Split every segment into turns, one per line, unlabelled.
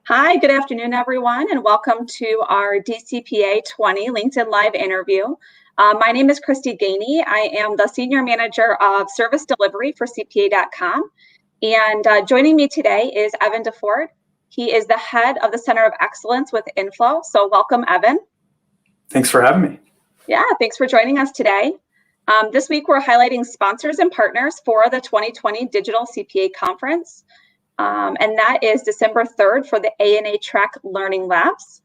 Hi, good afternoon, everyone, and welcome to our DCPA20 LinkedIn Live interview. My name is Christy Gainey. I am the Senior Manager of Service Delivery for CPA.com. And joining me today is Evan DeFord. He is the head of the Center of Excellence with Inflo. So welcome, Evan.
Thanks for having me.
Yeah, thanks for joining us today. This week, we're highlighting sponsors and partners for the 2020 Digital CPA Conference. And that is December 3rd for the ANA Track Learning Labs.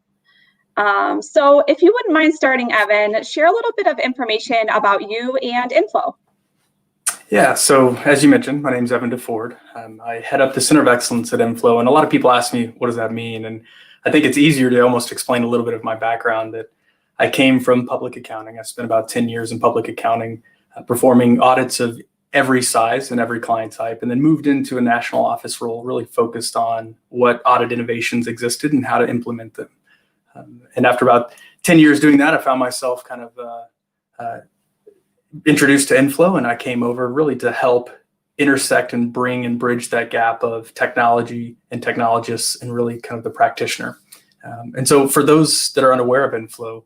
So if you wouldn't mind starting, Evan, share a little bit of information about you and Inflo.
Yeah, so as you mentioned, my name is Evan DeFord. I head up the Center of Excellence at Inflo, and a lot of people ask me, what does that mean? And I think it's easier to almost explain a little bit of my background, that I came from public accounting. I spent about 10 years in public accounting, performing audits of every size and every client type, and then moved into a national office role, really focused on what audit innovations existed and how to implement them. And after about 10 years doing that, I found myself kind of introduced to Inflo, and I came over really to help intersect and bring and bridge that gap of technology and technologists and really kind of the practitioner. And so for those that are unaware of Inflo,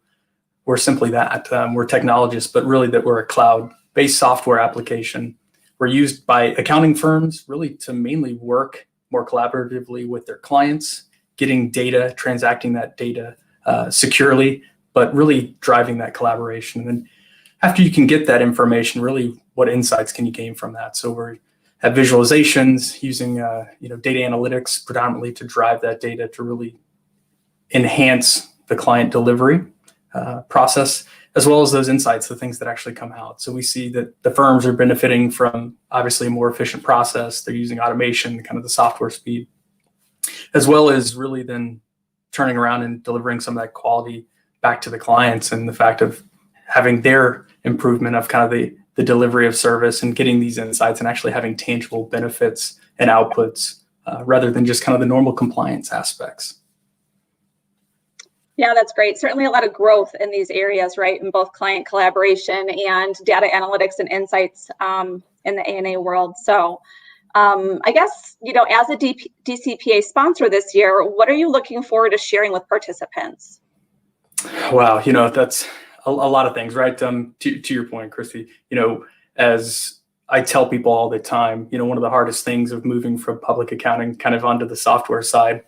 we're simply that. We're technologists, but really that we're a cloud-based software application. We're used by accounting firms really to mainly work more collaboratively with their clients, getting data, transacting that data securely, but really driving that collaboration. And then after you can get that information, really what insights can you gain from that? So we have visualizations using data analytics predominantly to drive that data to really enhance the client delivery process, as well as those insights, the things that actually come out. So we see that the firms are benefiting from obviously a more efficient process. They're using automation, kind of the software speed, as well as really then turning around and delivering some of that quality back to the clients, and the fact of having their improvement of kind of the delivery of service and getting these insights and actually having tangible benefits and outputs rather than just kind of the normal compliance aspects.
Yeah, that's great. Certainly a lot of growth in these areas, right? In both client collaboration and data analytics and insights in the ANA world. So I guess, as a DCPA sponsor this year, what are you looking forward to sharing with participants?
Wow, that's a lot of things, right? To your point, Christy, as I tell people all the time, one of the hardest things of moving from public accounting kind of onto the software side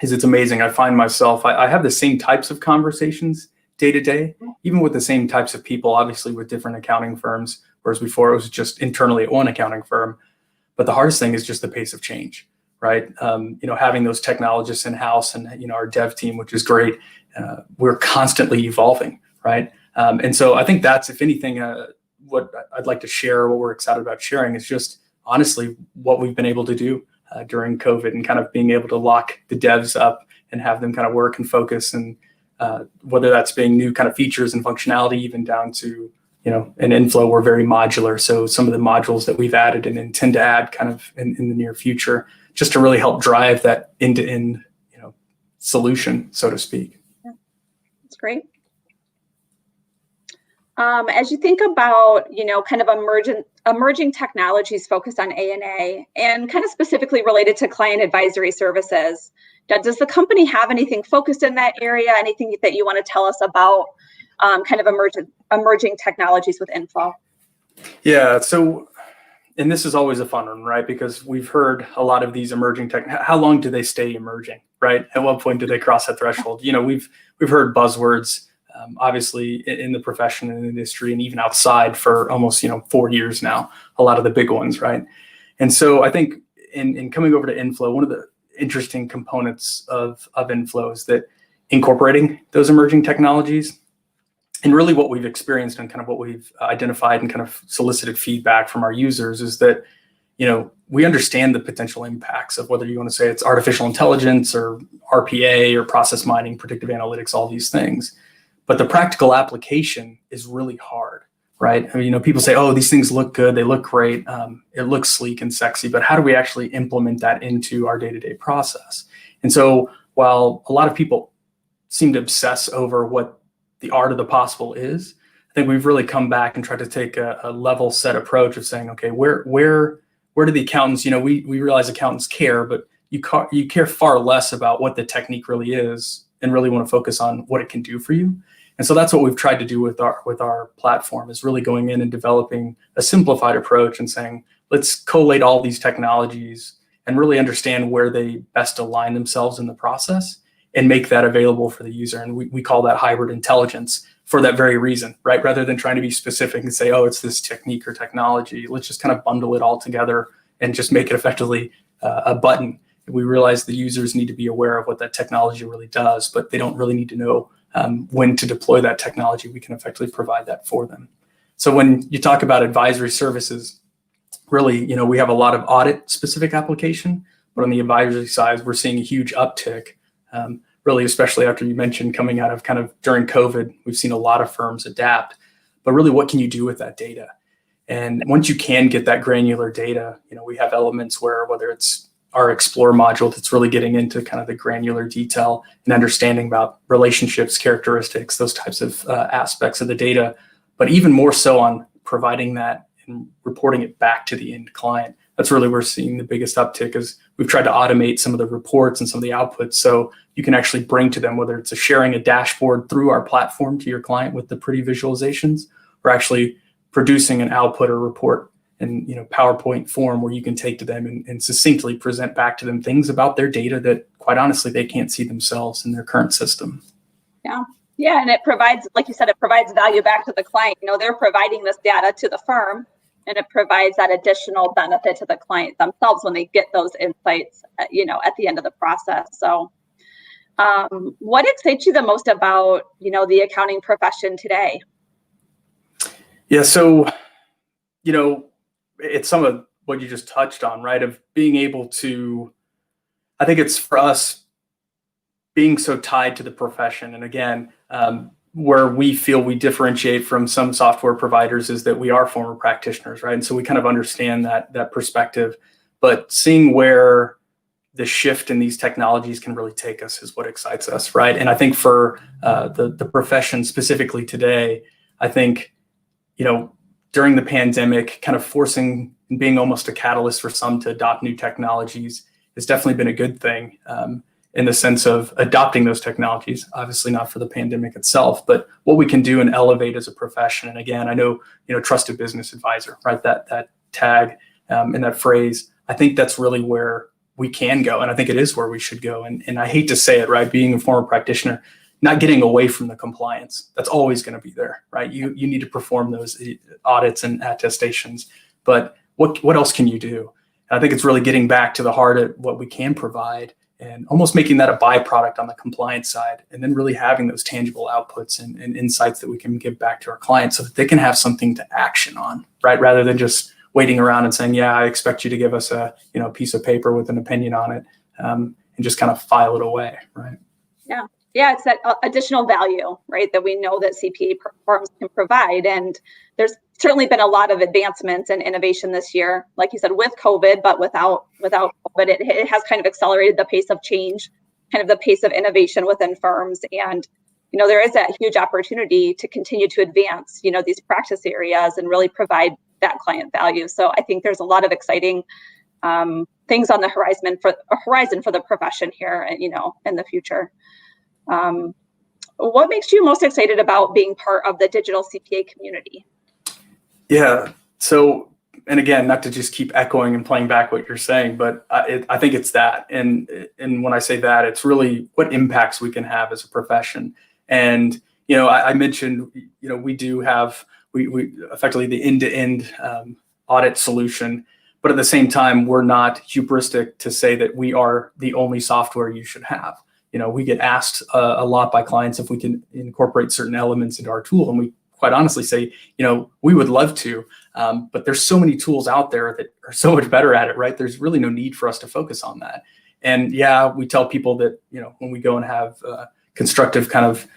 is it's amazing. I find myself, I have the same types of conversations day to day, even with the same types of people, obviously with different accounting firms, whereas before it was just internally at one accounting firm. But the hardest thing is just the pace of change, right? Having those technologists in-house and, our dev team, which is great, we're constantly evolving, right? And so I think that's, if anything, what I'd like to share, what we're excited about sharing is just honestly what we've been able to do during COVID, and kind of being able to lock the devs up and have them kind of work and focus, and whether that's being new kind of features and functionality, even down to, in Inflo, we're very modular. So some of the modules that we've added and intend to add kind of in the near future, just to really help drive that end-to-end, solution, so to speak.
Yeah, that's great. As you think about, kind of emerging technologies focused on ANA and kind of specifically related to client advisory services, does the company have anything focused in that area? Anything that you want to tell us about kind of emerging technologies with Inflo?
Yeah, so, and this is always a fun one, right? Because we've heard a lot of these emerging tech. How long do they stay emerging, right? At what point do they cross that threshold? We've heard buzzwords. Obviously in the profession and industry and even outside for almost 4 years now, a lot of the big ones, right? And so I think in coming over to Inflo, one of the interesting components of Inflo is that incorporating those emerging technologies, and really what we've experienced and kind of what we've identified and kind of solicited feedback from our users is that we understand the potential impacts of whether you want to say it's artificial intelligence or RPA or process mining, predictive analytics, all these things. But the practical application is really hard, right? I mean, people say, oh, these things look good, they look great, it looks sleek and sexy, but how do we actually implement that into our day-to-day process? And so while a lot of people seem to obsess over what the art of the possible is, I think we've really come back and tried to take a level set approach of saying, okay, where do the accountants, we realize accountants care, but you care far less about what the technique really is and really want to focus on what it can do for you. And so that's what we've tried to do with our platform, is really going in and developing a simplified approach and saying, let's collate all these technologies and really understand where they best align themselves in the process and make that available for the user. And we call that hybrid intelligence for that very reason, right? Rather than trying to be specific and say, oh, it's this technique or technology, let's just kind of bundle it all together and just make it effectively a button. We realize the users need to be aware of what that technology really does, but they don't really need to know when to deploy that technology. We can effectively provide that for them. So when you talk about advisory services, really, we have a lot of audit specific application, but on the advisory side, we're seeing a huge uptick, really, especially after you mentioned coming out of kind of during COVID, we've seen a lot of firms adapt, but really what can you do with that data? And once you can get that granular data, we have elements where, whether it's our Explore module that's really getting into kind of the granular detail and understanding about relationships, characteristics, those types of aspects of the data, but even more so on providing that and reporting it back to the end client. That's really where we're seeing the biggest uptick, is we've tried to automate some of the reports and some of the outputs so you can actually bring to them, whether it's sharing a dashboard through our platform to your client with the pretty visualizations, or actually producing an output or report in PowerPoint form where you can take to them and succinctly present back to them things about their data that, quite honestly, they can't see themselves in their current system.
Yeah, and it provides, like you said, it provides value back to the client. They're providing this data to the firm, and it provides that additional benefit to the client themselves when they get those insights, at the end of the process. So what excites you the most about, the accounting profession today?
Yeah, so, it's some of what you just touched on, right? Of being able to, I think it's for us being so tied to the profession. And again, where we feel we differentiate from some software providers is that we are former practitioners, right? And so we kind of understand that perspective, but seeing where the shift in these technologies can really take us is what excites us, right? And I think for the profession specifically today, I think, during the pandemic, kind of forcing and being almost a catalyst for some to adopt new technologies has definitely been a good thing, in the sense of adopting those technologies, obviously not for the pandemic itself, but what we can do and elevate as a profession. And again, I know, trusted business advisor, right? That tag and that phrase, I think that's really where we can go. And I think it is where we should go. And I hate to say it, right? Being a former practitioner, not getting away from the compliance, that's always going to be there, right? You need to perform those audits and attestations, but what else can you do? And I think it's really getting back to the heart of what we can provide and almost making that a byproduct on the compliance side, and then really having those tangible outputs and insights that we can give back to our clients so that they can have something to action on, right? Rather than just waiting around and saying, yeah, I expect you to give us a piece of paper with an opinion on it, and just kind of file it away, right?
Yeah, it's that additional value, right, that we know that CPA firms can provide. And there's certainly been a lot of advancements and innovation this year, like you said, with COVID, but without COVID, it has kind of accelerated the pace of change, kind of the pace of innovation within firms. And, there is that huge opportunity to continue to advance, these practice areas and really provide that client value. So I think there's a lot of exciting things on the horizon for the profession here, in the future. What makes you most excited about being part of the digital CPA community?
Yeah. So, and again, not to just keep echoing and playing back what you're saying, but I think it's that. And when I say that, it's really what impacts we can have as a profession. And, I mentioned, we do have, we effectively the end-to-end audit solution, but at the same time, we're not hubristic to say that we are the only software you should have. We get asked a lot by clients if we can incorporate certain elements into our tool. And we quite honestly say, we would love to, but there's so many tools out there that are so much better at it, right? There's really no need for us to focus on that. And yeah, we tell people that, when we go and have constructive kind of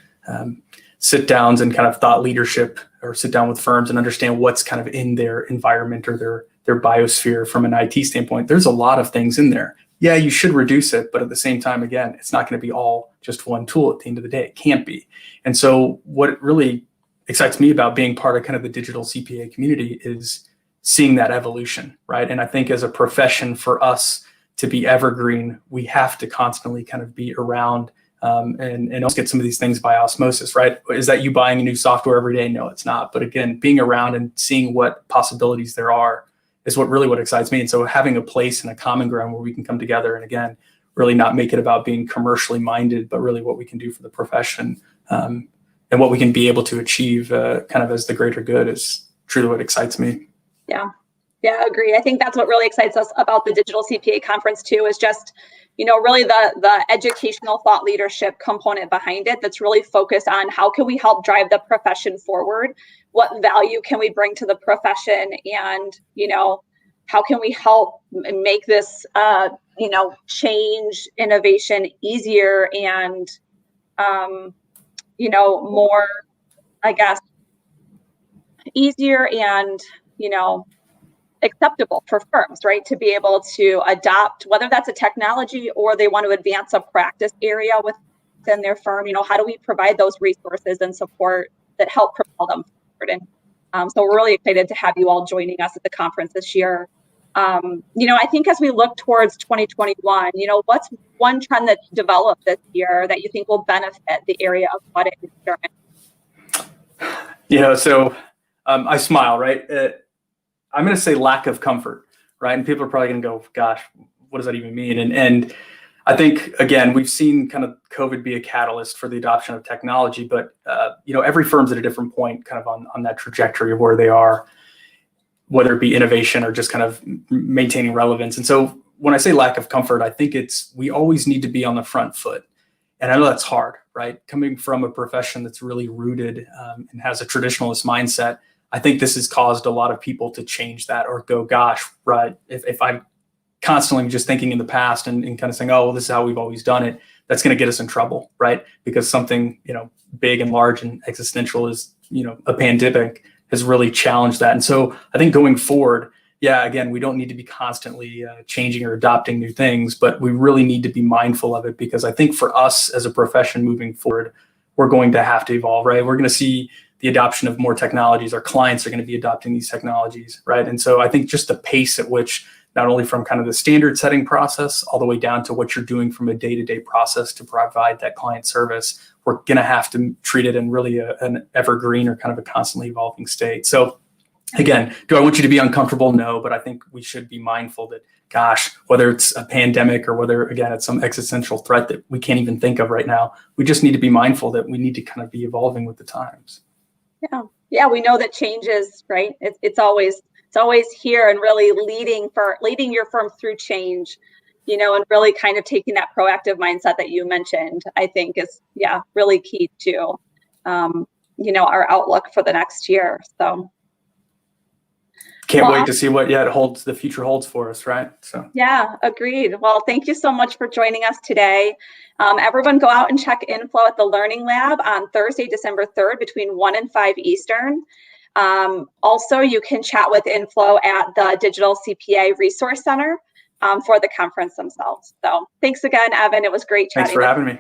sit downs and kind of thought leadership, or sit down with firms and understand what's kind of in their environment or their biosphere from an IT standpoint, there's a lot of things in there. Yeah, you should reduce it, but at the same time, again, it's not going to be all just one tool at the end of the day. It can't be. And so what really excites me about being part of kind of the digital CPA community is seeing that evolution, right? And I think as a profession for us to be evergreen, we have to constantly kind of be around and also get some of these things by osmosis, right? Is that you buying a new software every day? No, it's not. But again, being around and seeing what possibilities there are is what excites me. And so having a place and a common ground where we can come together and again, really not make it about being commercially minded, but really what we can do for the profession and what we can be able to achieve kind of as the greater good is truly what excites me.
Yeah. Yeah, agree. I think that's what really excites us about the Digital CPA conference too, is just, really the educational thought leadership component behind it that's really focused on how can we help drive the profession forward? What value can we bring to the profession? And, how can we help make this, change, innovation easier and, more, I guess, easier and, acceptable for firms, right? To be able to adopt, whether that's a technology or they want to advance a practice area within their firm, how do we provide those resources and support that help propel them forward? And so we're really excited to have you all joining us at the conference this year. I think as we look towards 2021, what's one trend that's developed this year that you think will benefit the area of audit insurance?
So I smile, right? I'm going to say lack of comfort, right? And people are probably going to go, gosh, what does that even mean? And I think, again, we've seen kind of COVID be a catalyst for the adoption of technology, but, every firm's at a different point kind of on that trajectory of where they are, whether it be innovation or just kind of maintaining relevance. And so when I say lack of comfort, I think we always need to be on the front foot. And I know that's hard, right? Coming from a profession that's really rooted and has a traditionalist mindset, I think this has caused a lot of people to change that or go, gosh, right, if I'm constantly just thinking in the past and kind of saying, oh, well, this is how we've always done it, that's going to get us in trouble, right? Because something, big and large and existential is, a pandemic has really challenged that. And so I think going forward, again, we don't need to be constantly changing or adopting new things, but we really need to be mindful of it because I think for us as a profession moving forward, we're going to have to evolve, right? We're going to see the adoption of more technologies. Our clients are going to be adopting these technologies, right? And so I think just the pace at which, not only from kind of the standard setting process, all the way down to what you're doing from a day-to-day process to provide that client service, we're going to have to treat it in really an evergreen or kind of a constantly evolving state. So again, do I want you to be uncomfortable? No, but I think we should be mindful that, gosh, whether it's a pandemic or whether, again, it's some existential threat that we can't even think of right now, we just need to be mindful that we need to kind of be evolving with the times.
Yeah, we know that change is, right? It's always here and really leading your firm through change, and really kind of taking that proactive mindset that you mentioned, I think is, really key to, our outlook for the next year. So.
Can't wait to see what the future holds for us, right? So
agreed. Well, thank you so much for joining us today. Everyone go out and check Inflo at the Learning Lab on Thursday, December 3rd between 1 and 5 Eastern. Also, you can chat with Inflo at the Digital CPA Resource Center for the conference themselves. So thanks again, Evan. It was great chatting.
Thanks for having me.